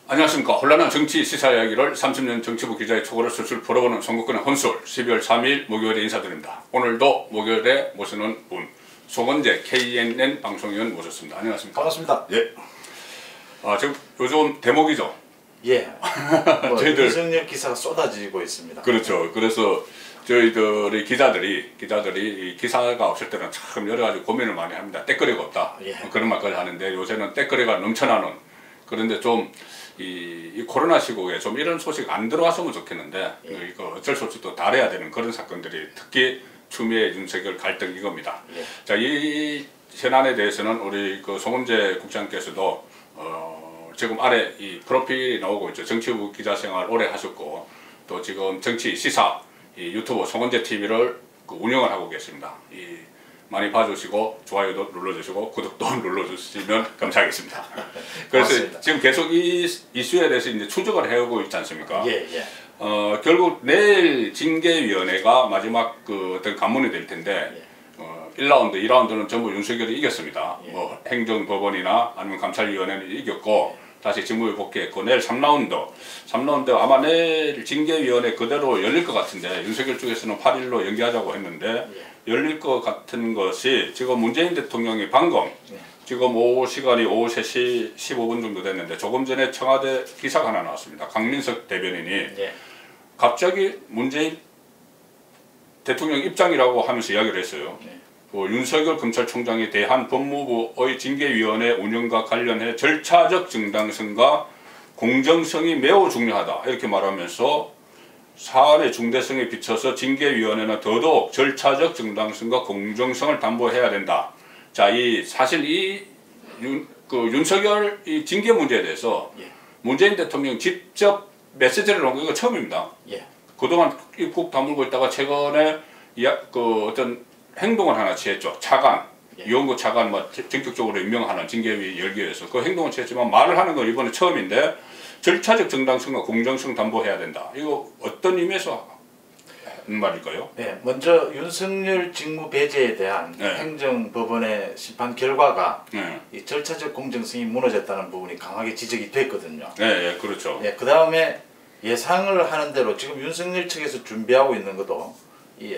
안녕하십니까. 혼란한 정치 시사 이야기를 30년 정치부 기자의 초고를 술술 풀어보는 송국근의 혼술 12월 3일 목요일에 인사드립니다. 오늘도 목요일에 모시는 분 송원재 KNN 방송위원 모셨습니다. 안녕하십니까. 반갑습니다. 예. 지금 요즘 대목이죠. 예. 저희들 윤석열 기사가 쏟아지고 있습니다. 그렇죠. 그래서 저희들이 기자들이 이 기사가 없을 때는 참 여러 가지 고민을 많이 합니다. 떼거리가 없다. 예. 그런 말까지 하는데 요새는 떼거리가 넘쳐나는. 그런데 좀 이 코로나 시국에 좀 이런 소식 안 들어왔으면 좋겠는데 예. 이거 어쩔 수 없이 또 다뤄야 되는 그런 사건들이 특히 추미애 윤석열 갈등 이겁니다. 예. 자, 이 현안에 대해서는 우리 그 송원재 국장께서도 지금 아래 이 프로필이 나오고 있죠. 정치부 기자 생활 오래 하셨고 또 지금 정치 시사 이 유튜브 송원재 TV를 운영을 하고 계십니다. 많이 봐주시고 좋아요도 눌러주시고 구독도 눌러주시면 감사하겠습니다. 그래서 고맙습니다. 지금 계속 이 이슈에 대해서 이제 추적을 해오고 있지 않습니까? 예, 예. 결국 내일 징계위원회가 마지막 그 어떤 관문이 될 텐데 1라운드, 2라운드는 전부 윤석열이 이겼습니다. 예. 뭐 행정법원이나 아니면 감찰위원회는 이겼고 다시 직무에 복귀했고 내일 3라운드 아마 내일 징계위원회 그대로 열릴 것 같은데 윤석열 쪽에서는 8일로 연기하자고 했는데 열릴 것 같은 것이 지금 문재인 대통령이 방금 지금 오후 시간이 오후 3시 15분 정도 됐는데 조금 전에 청와대 기사가 하나 나왔습니다. 강민석 대변인이 갑자기 문재인 대통령 입장이라고 하면서 이야기를 했어요. 윤석열 검찰총장에 대한 법무부의 징계위원회 운영과 관련해 절차적 정당성과 공정성이 매우 중요하다 이렇게 말하면서 사안의 중대성에 비춰서 징계위원회는 더더욱 절차적 정당성과 공정성을 담보해야 된다. 자, 사실 윤석열 이 징계 문제에 대해서 문재인 대통령 직접 메시지를 놓은 거 이거 처음입니다. 그동안 입국 다물고 있다가 최근에 어떤 행동을 하나 취했죠. 차관, 유언구 차관 전격적으로 임명하는 징계위 열기 위해서 그 행동을 취했지만 말을 하는 건 이번에 처음인데 절차적 정당성과 공정성 담보해야 된다. 이거 어떤 의미에서 하는 말일까요? 네, 먼저 윤석열 직무 배제에 대한 행정법원의 심판 결과가 이 절차적 공정성이 무너졌다는 부분이 강하게 지적이 됐거든요. 네, 그렇죠. 그 다음에 예상을 하는 대로 지금 윤석열 측에서 준비하고 있는 것도 이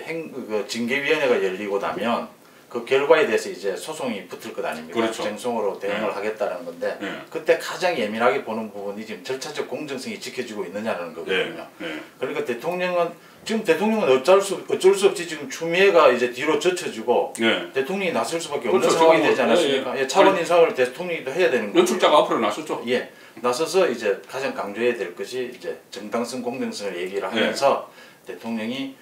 징계위원회가 열리고 나면 그 결과에 대해서 이제 소송이 붙을 것 아닙니까? 그렇죠. 쟁송으로 대응을 하겠다는 건데 그때 가장 예민하게 보는 부분이 지금 절차적 공정성이 지켜지고 있느냐는 거거든요. 그러니까 대통령은 어쩔 수 없이 지금 추미애가 이제 뒤로 젖혀지고 대통령이 나설 수밖에 없는 그렇죠. 상황이 되지 않았습니까? 차관 인사를 대통령도 해야 되는 거예요. 연출자가 앞으로 나섰죠. 나서서 이제 가장 강조해야 될 것이 이제 정당성 공정성을 얘기를 하면서 대통령이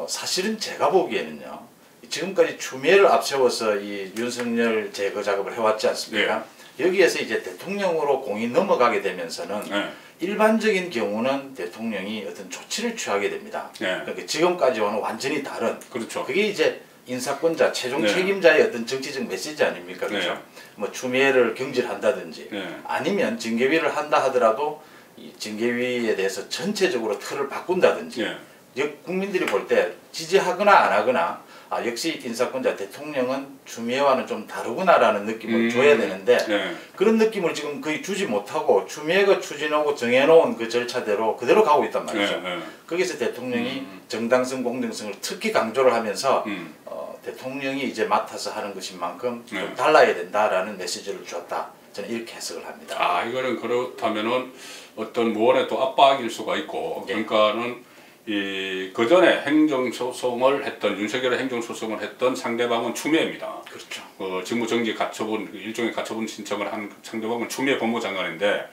사실은 제가 보기에는요. 지금까지 추미애를 앞세워서 이 윤석열 제거 작업을 해왔지 않습니까? 여기에서 이제 대통령으로 공이 넘어가게 되면서는 일반적인 경우는 대통령이 어떤 조치를 취하게 됩니다. 그러니까 지금까지와는 완전히 다른. 그렇죠. 그게 이제 인사권자, 최종 책임자의 어떤 정치적 메시지 아닙니까? 그렇죠? 뭐 추미애를 경질한다든지 아니면 징계위를 한다 하더라도 이 징계위에 대해서 전체적으로 틀을 바꾼다든지 국민들이 볼 때 지지하거나 안 하거나 역시 인사권자 대통령은 추미애와는 좀 다르구나라는 느낌을 줘야 되는데 그런 느낌을 지금 거의 주지 못하고 추미애가 추진하고 정해놓은 그 절차대로 그대로 가고 있단 말이죠. 거기서 대통령이 정당성 공정성을 특히 강조를 하면서 대통령이 이제 맡아서 하는 것인 만큼 좀 달라야 된다라는 메시지를 줬다. 저는 이렇게 해석을 합니다. 이거는 그렇다면은 어떤 무언의 또 압박일 수가 있고 그러니까는 그전에 행정소송을 했던 윤석열의 행정소송을 했던 상대방은 추미애입니다. 그렇죠. 직무정지 가처분 일종의 가처분 신청을 한 상대방은 추미애 법무장관인데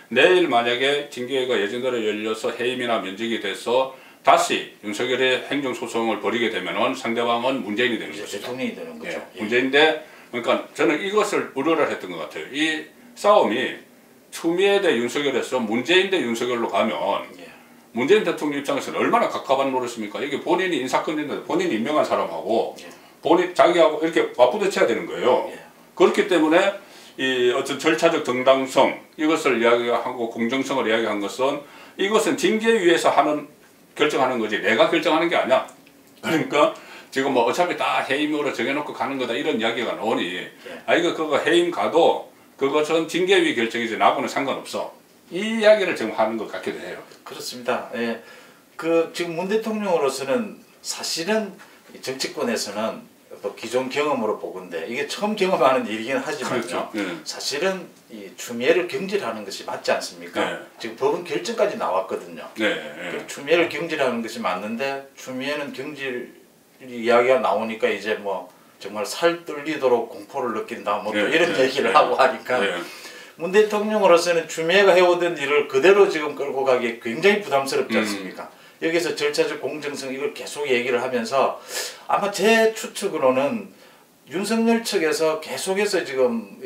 내일 만약에 징계위가 예정대로 열려서 해임이나 면직이 돼서 다시 윤석열의 행정소송을 벌이게 되면은 상대방은 문재인이 되는 거죠. 대통령이 되는 거죠. 문재인인데 그러니까 저는 이것을 우려를 했던 것 같아요. 이 싸움이 추미애 대 윤석열에서 문재인 대 윤석열로 가면 문재인 대통령 입장에서는 얼마나 갑갑한 노릇입니까? 이게 본인이 인사권인데 본인이 임명한 사람하고 자기하고 이렇게 맞부딪혀야 되는 거예요. 그렇기 때문에 이 어떤 절차적 정당성 이것을 이야기하고 공정성을 이야기한 것은 이것은 징계위에서 결정하는 거지 내가 결정하는 게 아니야. 그러니까 지금 뭐 어차피 다 해임으로 정해놓고 가는 거다 이런 이야기가 나오니 이거 그거 해임 가도 그것은 징계위 결정이지 나하고는 상관없어. 이 이야기를 지금 하는 것 같기도 해요. 그렇습니다. 예. 지금 문 대통령으로서는 사실은 정치권에서는 또 기존 경험으로 보건대 이게 처음 경험하는 일이긴 하지만요. 그렇죠. 사실은 이 추미애를 경질하는 것이 맞지 않습니까? 네. 지금 법원 결정까지 나왔거든요. 네. 추미애를 경질하는 것이 맞는데 추미애는 경질 이야기가 나오니까 이제 뭐 정말 살 떨리도록 공포를 느낀다 뭐 또 이런 얘기를 하고 하니까 문 대통령으로서는 추미애가 해오던 일을 그대로 지금 끌고 가기 굉장히 부담스럽지 않습니까? 여기서 절차적 공정성 이걸 계속 얘기를 하면서 아마 제 추측으로는 윤석열 측에서 계속해서 지금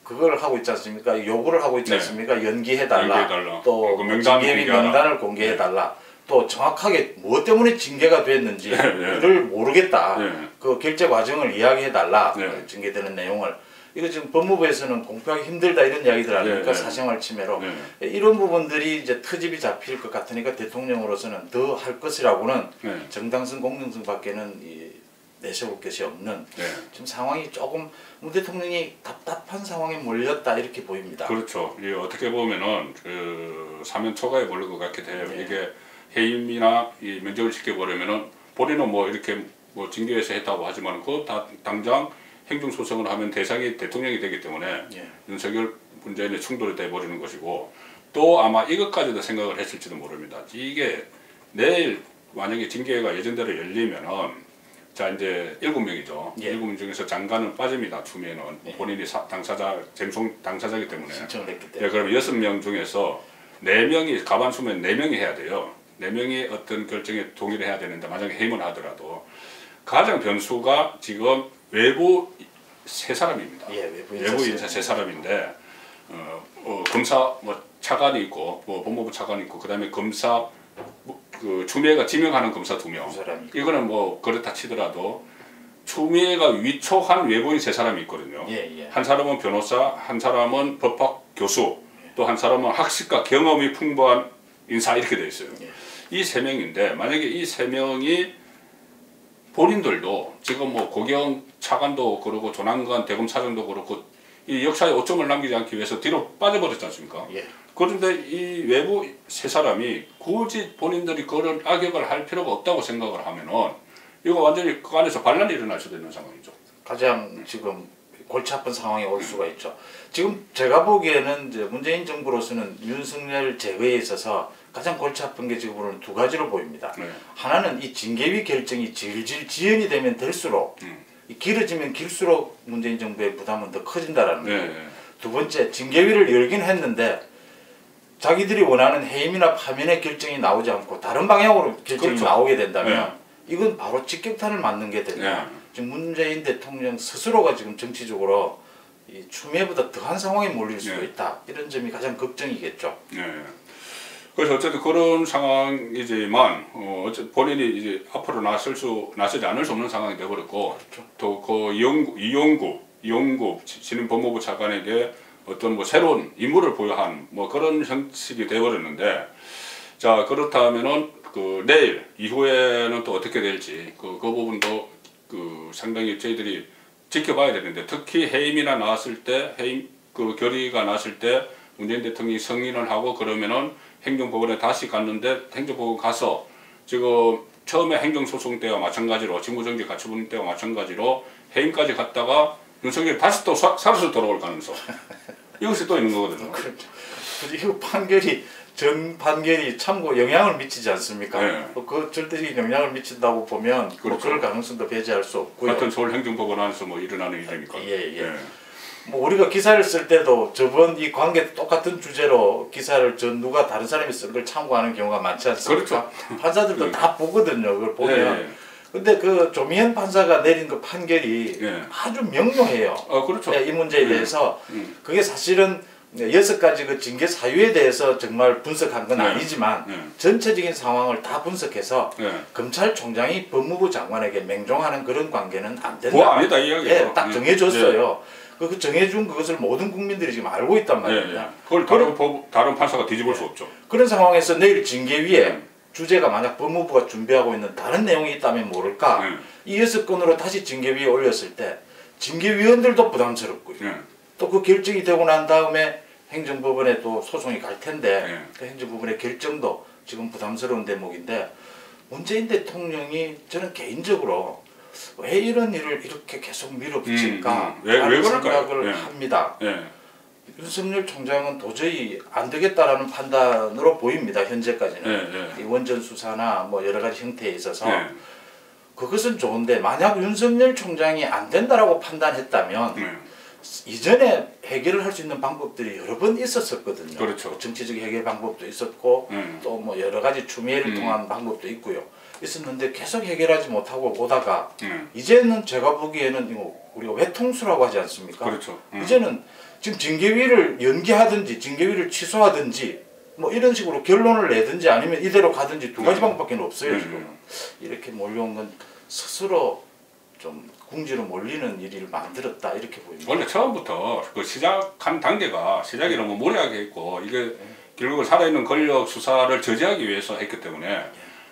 그걸 하고 있지 않습니까? 요구를 하고 있지 않습니까? 연기해달라. 또 징계위 명단을 공개해달라. 또 정확하게 무엇 때문에 징계가 됐는지를 모르겠다. 그 결제 과정을 이야기해달라. 징계되는 내용을. 이거 지금 법무부에서는 공표하기 힘들다 이런 이야기들 아닙니까? 사생활 침해로. 이런 부분들이 이제 트집이 잡힐 것 같으니까 대통령으로서는 더 할 것이라고는 정당성, 공정성 밖에는 내세울 것이 없는 지금 상황이 조금 문 대통령이 답답한 상황에 몰렸다 이렇게 보입니다. 그렇죠. 이게 어떻게 보면은 그 사면 초과에 몰릴 것 같기도 해요. 이게 해임이나 이 면접을 시켜버리면은 본인은 뭐 이렇게 뭐 징계해서 했다고 하지만 그 당장 행정소송을 하면 대상이 대통령이 되기 때문에 윤석열 문재인의 충돌이 돼버리는 것이고 또 아마 이것까지도 생각을 했을지도 모릅니다. 이게 내일 만약에 징계가 예정대로 열리면은 자 이제 7명이죠. 7명 중에서 장관은 빠집니다. 추미애는 본인이 당사자이기 때문에 신청을 했기 때문에. 그럼 6명 중에서 4명이 가반수면 4명이 해야 돼요. 4명이 어떤 결정에 동의를 해야 되는데 만약에 해임을 하더라도 가장 변수가 지금 외부 3사람입니다. 외부 인사 3사람인데 검사 뭐 차관이 있고 뭐 법무부 차관이 있고 그다음에 검사 그 추미애가 지명하는 검사 2명. 이거는 뭐 그렇다 치더라도 추미애가 위촉한 외부인 3사람이 있거든요. 한 사람은 변호사, 한 사람은 법학 교수, 또 한 사람은 학식과 경험이 풍부한 인사 이렇게 돼 있어요. 이 3명인데 만약에 이 3명이 본인들도 지금 뭐 고경 차관도 그러고 조남관 대검차장도 그렇고 이 역사에 오점을 남기지 않기 위해서 뒤로 빠져버렸지 않습니까? 그런데 이 외부 3사람이 굳이 본인들이 그런 악역을 할 필요가 없다고 생각을 하면은 이거 완전히 그 안에서 반란이 일어날 수도 있는 상황이죠. 가장 지금 골치 아픈 상황이 올 수가 있죠. 지금 제가 보기에는 이제 문재인 정부로서는 윤석열 제거에 있어서 가장 골치 아픈 게 지금은 2가지로 보입니다. 하나는 이 징계위 결정이 질질 지연이 되면 될수록 길어지면 길수록 문재인 정부의 부담은 더 커진다라는 거예요. 두 번째, 징계위를 열긴 했는데 자기들이 원하는 해임이나 파면의 결정이 나오지 않고 다른 방향으로 결정이 나오게 된다면 이건 바로 직격탄을 맞는 게 된다. 지금 문재인 대통령 스스로가 지금 정치적으로 이 추미애보다 더한 상황에 몰릴 수도 있다. 이런 점이 가장 걱정이겠죠. 그래서 어쨌든 그런 상황이지만 본인이 이제 앞으로 나서지 않을 수 없는 상황이 되어버렸고 또 그 이용구 신임 법무부 차관에게 어떤 뭐 새로운 임무를 부여한 뭐 그런 형식이 되어버렸는데 자 그렇다면은 그 내일 이후에는 또 어떻게 될지 그 부분도 그 상당히 저희들이 지켜봐야 되는데 특히 해임이나 나왔을 때 해임 그 결의가 나왔을 때 문재인 대통령이 승인을 하고 그러면은 행정법원에 다시 갔는데 행정법원 가서 지금 처음에 행정소송 때와 마찬가지로 직무정지 가처분 때와 마찬가지로 해임까지 갔다가 윤석열이 다시 또 살아서 돌아올 가능성 이것이 또 있는 거거든요. 그렇죠. 이 전 판결이 참고 영향을 미치지 않습니까? 그 절대적인 영향을 미친다고 보면 뭐 그럴 가능성도 배제할 수 없고요. 같은 서울행정법원 안에서 뭐 일어나는 일이니까. 뭐 우리가 기사를 쓸 때도 저번 이 관계 똑같은 주제로 기사를 누가 다른 사람이 쓴 걸 참고하는 경우가 많지 않습니까? 판사들도 다 보거든요. 그걸 보면. 근데 그 조미현 판사가 내린 그 판결이 아주 명료해요. 이 문제에 대해서 그게 사실은 6가지 그 징계 사유에 대해서 정말 분석한 건 아니지만 전체적인 상황을 다 분석해서 검찰총장이 법무부 장관에게 맹종하는 그런 관계는 안 된다. 그거 아니다 이야기예요. 딱 정해줬어요. 그 정해준 그것을 모든 국민들이 지금 알고 있단 말입니다. 그걸 다른 판사가 뒤집을 수 없죠. 그런 상황에서 내일 징계위에 주제가 만약 법무부가 준비하고 있는 다른 내용이 있다면 모를까 이 6건으로 다시 징계위에 올렸을 때 징계위원들도 부담스럽고요. 또 그 결정이 되고 난 다음에 행정법원에 또 소송이 갈 텐데 네. 그 행정법원의 결정도 지금 부담스러운 대목인데 문재인 대통령이 저는 개인적으로 왜 이런 일을 이렇게 계속 밀어붙일까 왜 하는 그럴까요? 생각을 네. 합니다. 네. 윤석열 총장은 도저히 안 되겠다라는 판단으로 보입니다. 현재까지는. 네. 이 원전 수사나 뭐 여러 가지 형태에 있어서 네. 그것은 좋은데 만약 윤석열 총장이 안 된다라고 판단했다면 네. 이전에 해결을 할 수 있는 방법들이 여러 번 있었었거든요. 그렇죠. 정치적 해결 방법도 있었고 또 뭐 여러 가지 추미애를 통한 방법도 있고요. 있었는데 계속 해결하지 못하고 오다가 이제는 제가 보기에는 이거 우리가 외통수라고 하지 않습니까? 그렇죠. 이제는 지금 징계위를 연기하든지 징계위를 취소하든지 뭐 이런 식으로 결론을 내든지 아니면 이대로 가든지 두 가지 방법밖에 없어요. 지금 이렇게 몰려온 건 스스로 좀 궁지로 몰리는 일을 만들었다 이렇게 보입니다. 원래 처음부터 그 시작한 단계가 시작이 너무 무리하게 했고 이게 결국은 살아있는 권력 수사를 저지하기 위해서 했기 때문에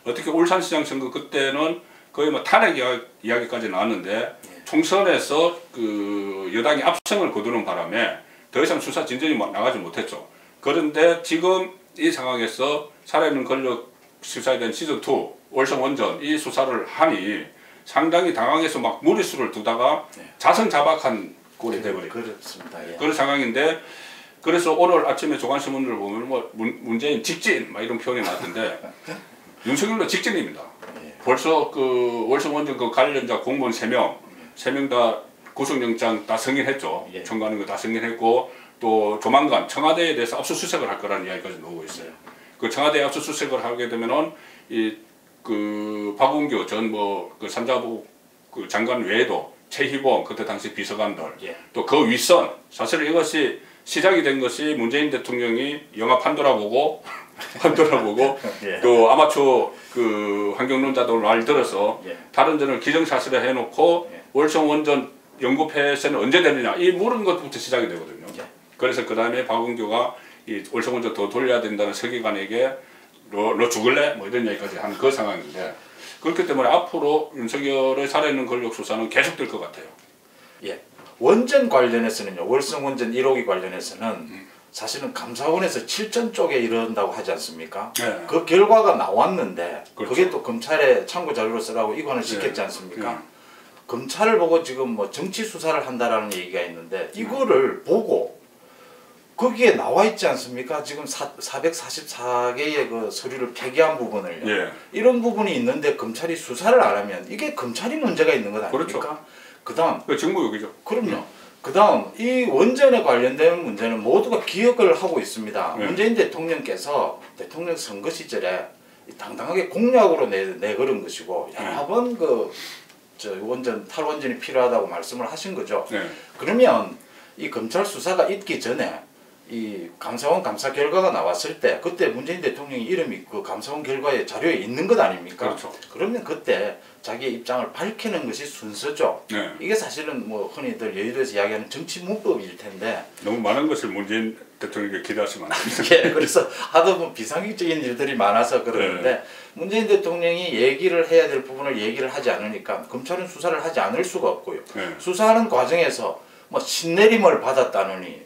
어떻게 울산시장 선거 그때는 거의 뭐 탄핵 이야기까지 나왔는데 총선에서 그 여당이 압승을 거두는 바람에 더 이상 수사 진전이 나가지 못했죠. 그런데 지금 이 상황에서 살아있는 권력 수사에 대한 시즌2 월성 원전 이 수사를 하니 상당히 당황해서 막 무리수를 두다가 자성자박한 꼴이 돼버려요. 그렇습니다. 예. 그런 상황인데 그래서 오늘 아침에 조간신문을 보면 뭐 문재인 직진 막 이런 표현이 나왔던데 윤석열도 직진입니다. 벌써 그 월성 원전 그 관련자 공무원 3명 다 구속영장 다 승인했죠. 청구하는 거 다 승인했고 또 조만간 청와대에 대해서 압수수색을 할 거라는 이야기까지 나오고 있어요. 그 청와대 압수수색을 하게 되면은 그 박운규 전 뭐 그 산자부 그 장관 외에도 최희봉 그때 당시 비서관들 또 그 윗선 사실 이것이 시작이 된 것이 문재인 대통령이 영화 판도라 보고 또 아마추어 그 환경론자들 말 들어서 다른 전을 기정사실을 해놓고 월성 원전 연구 폐쇄는 언제 되느냐 이 물은 것부터 시작이 되거든요. 그래서 그 다음에 박운규가 이 월성 원전 더 돌려야 된다는 서기관에게 너 죽을래? 뭐 이런 얘기까지 하는 그 상황인데 그렇기 때문에 앞으로 윤석열의 살아있는 권력 수사는 계속될 것 같아요. 예. 원전 관련해서는요. 월성 원전 1호기 관련해서는 사실은 감사원에서 7전 쪽에 이런다고 하지 않습니까? 그 결과가 나왔는데 그렇죠. 그게 또 검찰에 참고 자료로 쓰라고 이관을 시켰지 않습니까? 검찰을 보고 지금 뭐 정치 수사를 한다라는 얘기가 있는데 이거를 보고 거기에 나와 있지 않습니까? 지금 444개의 그 서류를 폐기한 부분을요. 이런 부분이 있는데 검찰이 수사를 안 하면 이게 검찰이 문제가 있는 것 아닙니까? 그렇죠. 그다음 그 직무유기죠. 그럼요. 그다음 이 원전에 관련된 문제는 모두가 기억을 하고 있습니다. 문재인 대통령께서 대통령 선거 시절에 당당하게 공약으로 내걸은 것이고 여러 번 그 원전 탈원전이 필요하다고 말씀을 하신 거죠. 그러면 이 검찰 수사가 있기 전에 이 감사원 감사 결과가 나왔을 때 그때 문재인 대통령의 이름이 그 감사원 결과에 자료에 있는 것 아닙니까? 그렇죠. 그러면 그때 자기의 입장을 밝히는 것이 순서죠. 이게 사실은 뭐 흔히들 여의도에서 이야기하는 정치 문법일 텐데 너무 많은 것을 문재인 대통령에게 기대하시면 안 됩니다. 예, 그래서 하도 뭐 비상식적인 일들이 많아서 그러는데 문재인 대통령이 얘기를 해야 될 부분을 얘기를 하지 않으니까 검찰은 수사를 하지 않을 수가 없고요. 수사하는 과정에서 뭐 신내림을 받았다느니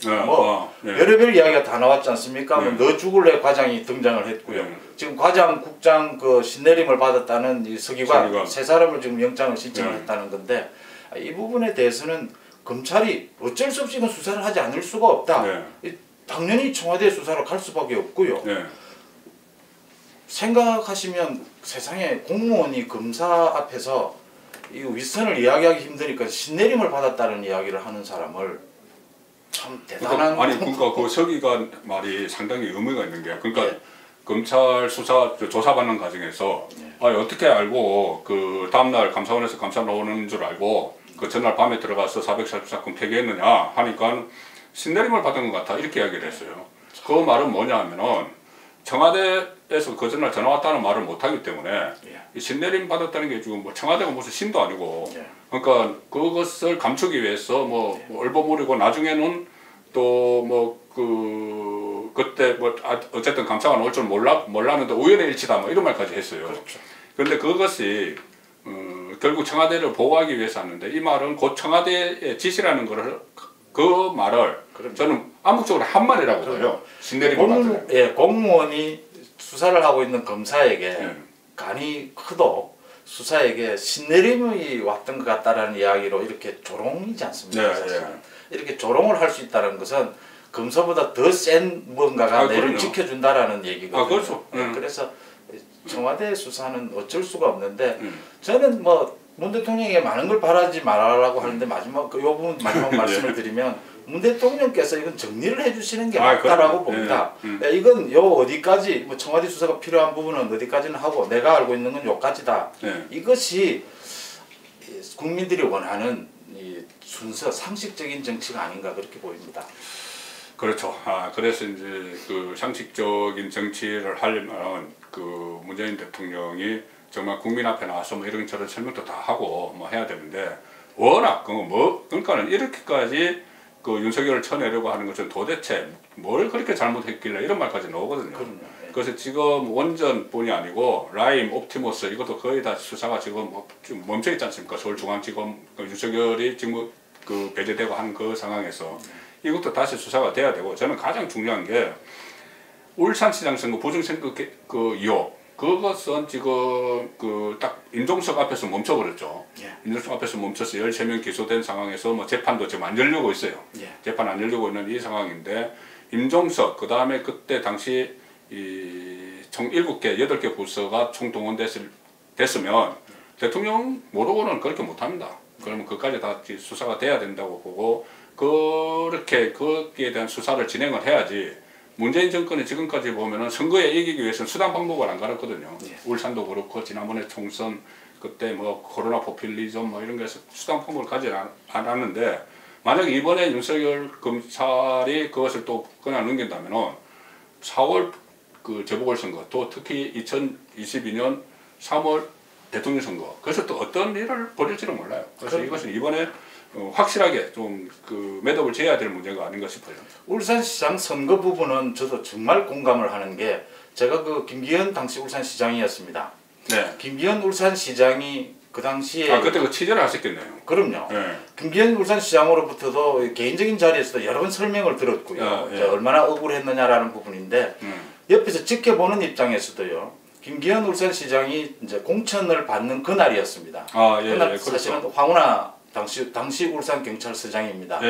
별의별 이야기가 다 나왔지 않습니까? 뭐 너 죽을래 과장이 등장을 했고요. 지금 과장, 국장 그 신내림을 받았다는 이 서기관 세 사람을 지금 영장을 신청을 했다는 건데 이 부분에 대해서는 검찰이 어쩔 수 없이 이건 수사를 하지 않을 수가 없다. 당연히 청와대 수사로 갈 수밖에 없고요. 생각하시면 세상에 공무원이 검사 앞에서 이 윗선을 이야기하기 힘드니까 신내림을 받았다는 이야기를 하는 사람을 참 대단한 그러니까 그 서기관 말이 상당히 의미가 있는 게 그러니까 검찰 수사 조사받는 과정에서 어떻게 알고 그 다음날 감사원에서 감사 나오는 줄 알고 그 전날 밤에 들어가서 444건 폐기했느냐 하니까 신내림을 받은 것 같아 이렇게 이야기를 했어요. 그 말은 뭐냐 하면은 청와대에서 그 전날 전화 왔다는 말을 못하기 때문에 이 신내림 받았다는 게 지금 뭐 청와대가 무슨 신도 아니고 그러니까 그것을 감추기 위해서 뭐 얼버무리고 나중에는 또 뭐 그때 뭐 어쨌든 감사가 나올 줄 몰랐는데 우연의 일치다 뭐 이런 말까지 했어요. 그런데 그것이 결국 청와대를 보호하기 위해서 하는데 이 말은 곧 청와대의 지시라는 거를 그 말을 저는 암묵적으로 한말이라고 봐요. 신내림을 받으면. 공무원이 수사를 하고 있는 검사에게 간이 크도 수사에게 신내림이 왔던 것 같다라는 이야기로 이렇게 조롱이지 않습니까? 이렇게 조롱을 할 수 있다는 것은 검사보다 더 센 무언가가 내를 지켜준다라는 얘기거든요. 그렇죠. 그래서 청와대 수사는 어쩔 수가 없는데 저는 뭐 문 대통령에게 많은 걸 바라지 말라고 하는데 마지막 이 부분 마지막 말씀을 드리면 문 대통령께서 이건 정리를 해주시는 게 맞다라고 봅니다. 이건 요 어디까지 뭐 청와대 수사가 필요한 부분은 어디까지는 하고 내가 알고 있는 건 요까지다. 이것이 국민들이 원하는 이 순서 상식적인 정치가 아닌가 그렇게 보입니다. 그렇죠. 그래서 이제 그 상식적인 정치를 하려면 그 문재인 대통령이 정말 국민 앞에 나와서 뭐 이런저런 설명도 다 하고 뭐 해야 되는데 워낙 그러니까는 이렇게까지 그 윤석열을 쳐내려고 하는 것은 도대체 뭘 그렇게 잘못했길래 이런 말까지 나오거든요. 그래서 지금 원전뿐이 아니고 라임, 옵티머스 이것도 거의 다 수사가 지금 멈춰 있지 않습니까? 서울중앙지검 윤석열이 지금 그 배제되고 하는 그 상황에서 이것도 다시 수사가 돼야 되고 저는 가장 중요한 게 울산시장 선거 부정선거 그 의혹 그것은 지금 그 딱 임종석 앞에서 멈춰버렸죠. 임종석 앞에서 멈춰서 13명 기소된 상황에서 뭐 재판도 지금 안 열리고 있어요. 재판 안 열리고 있는 이 상황인데 임종석 그 다음에 그때 당시 총 7개, 8개 부서가 총동원됐으면 대통령 모르고는 그렇게 못합니다. 그러면 그까지 다 수사가 돼야 된다고 보고 그렇게 거기에 대한 수사를 진행을 해야지 문재인 정권이 지금까지 보면은 선거에 이기기 위해서는 수단 방법을 안 가렸거든요. 울산도 그렇고 지난번에 총선 그때 뭐 코로나 포퓰리즘 뭐 이런 거에서 수단 방법을 가지 않았는데 만약에 이번에 윤석열 검찰이 그것을 또 그냥 넘긴다면은 4월 그 재보궐선거 또 특히 2022년 3월 대통령 선거 그래서 또 어떤 일을 벌일지는 몰라요. 그래서 이것은 이번에 확실하게 좀 그 매듭을 지어야 될 문제가 아닌가 싶어요. 울산시장 선거 부분은 저도 정말 공감을 하는 게 제가 그 김기현 당시 울산시장이었습니다. 김기현 울산시장이 그 당시에 그때 그 취재를 하셨겠네요. 그럼요. 김기현 울산시장으로부터도 개인적인 자리에서도 여러 번 설명을 들었고요. 얼마나 억울했느냐라는 부분인데 옆에서 지켜보는 입장에서도요. 김기현 울산시장이 이제 공천을 받는 그날이었습니다. 그날 사실은 황운하 당시 울산 경찰서장입니다.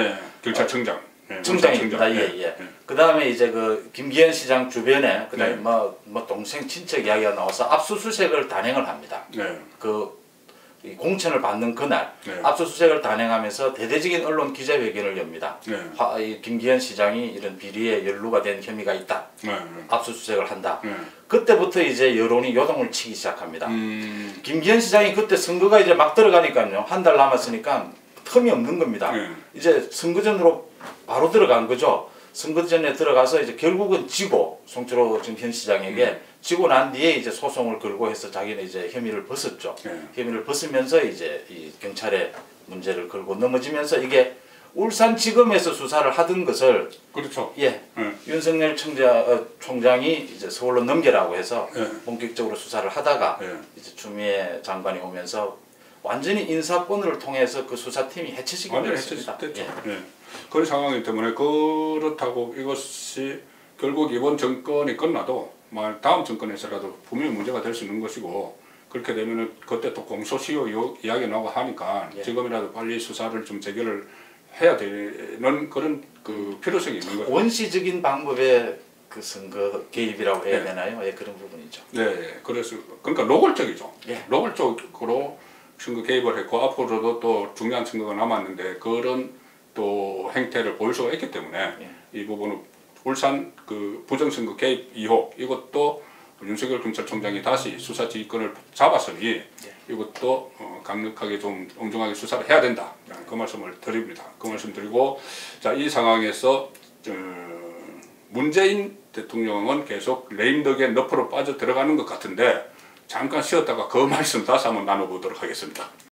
경찰청장. 청장입니다. 그 다음에 이제 그 김기현 시장 주변에 그다음에 뭐 동생 친척 이야기가 나와서 압수수색을 단행을 합니다. 그 이 공천을 받는 그날 압수수색을 단행하면서 대대적인 언론 기자회견을 엽니다. 이 김기현 시장이 이런 비리에 연루가 된 혐의가 있다. 압수수색을 한다. 그때부터 이제 여론이 요동을 치기 시작합니다. 김기현 시장이 그때 선거가 이제 막 들어가니까요. 한 달 남았으니까 틈이 없는 겁니다. 이제 선거전으로 바로 들어간 거죠. 선거전에 들어가서 이제 결국은 지고 송철호 지금 현 시장에게 지고 난 뒤에 이제 소송을 걸고 해서 자기는 이제 혐의를 벗었죠. 혐의를 벗으면서 이제 이 경찰에 문제를 걸고 넘어지면서 이게 울산지검에서 수사를 하던 것을 윤석열 총장이 이제 서울로 넘겨라고 해서 본격적으로 수사를 하다가 이제 추미애 장관이 오면서 완전히 인사권을 통해서 그 수사팀이 해체시키고 있습니다. 그런 상황이기 때문에 그렇다고 이것이 결국 이번 정권이 끝나도 다음 정권에서라도 분명히 문제가 될 수 있는 것이고 그렇게 되면은 그때 또 공소시효 이야기 나오고 하니까 지금이라도 빨리 수사를 좀 재개를 해야 되는 그런 그 필요성이 있는 거죠. 원시적인 방법의 그 선거 개입이라고 해야 되나요? 그런 부분이죠. 그래서 그러니까 노골적이죠. 노골적으로 선거 개입을 했고 앞으로도 또 중요한 선거가 남았는데 그런 또 행태를 보일 수가 있기 때문에 이 부분은 울산 그 부정선거 개입 의혹 이것도 윤석열 경찰청장이 다시 수사 지휘권을 잡았으니 이것도 강력하게 좀 엄중하게 수사를 해야 된다. 그 말씀을 드립니다. 그 말씀 드리고 자, 이 상황에서 문재인 대통령은 계속 레임덕에 늪으로 빠져 들어가는 것 같은데 잠깐 쉬었다가 그 말씀 다시 한번 나눠보도록 하겠습니다.